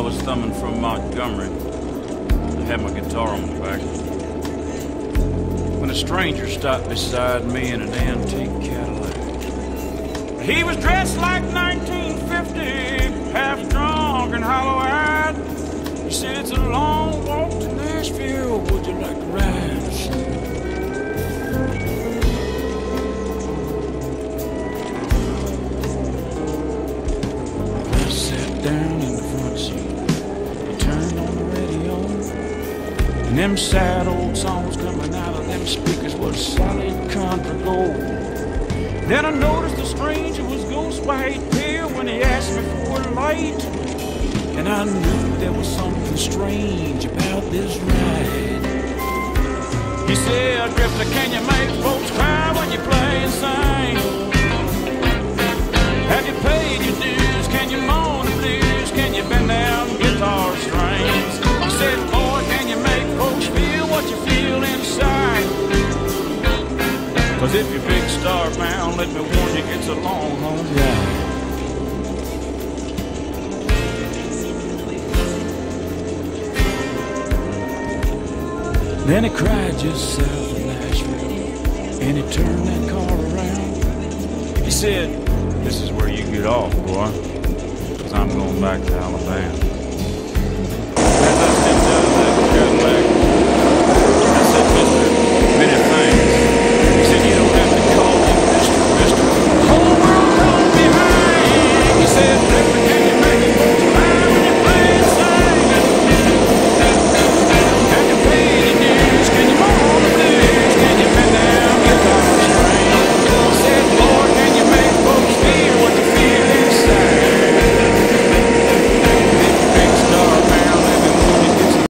was thumbing from Montgomery. I had my guitar on my back when a stranger stopped beside me in an antique Cadillac. He was dressed like 1950, half drunk and hollow-eyed. He said, "It's a long walk to Nashville. Would you like to ride?" I sat down in the front seat. He turned on the radio, and them sad old songs coming out of them speakers was solid country gold. Then I noticed the stranger was ghost white pale when he asked me for a light. And I knew there was something strange about this ride. He said, "Drifter, can you make folks cry when you play and sing? Have you paid your dues? Can you moan the blues? Can you bend down guitar strings?" He said, "Boy, can you make folks feel what you feel inside? 'Cause if you're big star bound, let me warn you, it's a long home ride." Then he cried just south of Nashville, and he turned that car around. He said, "This is where you get off, boy, 'cause I'm going back to Alabama."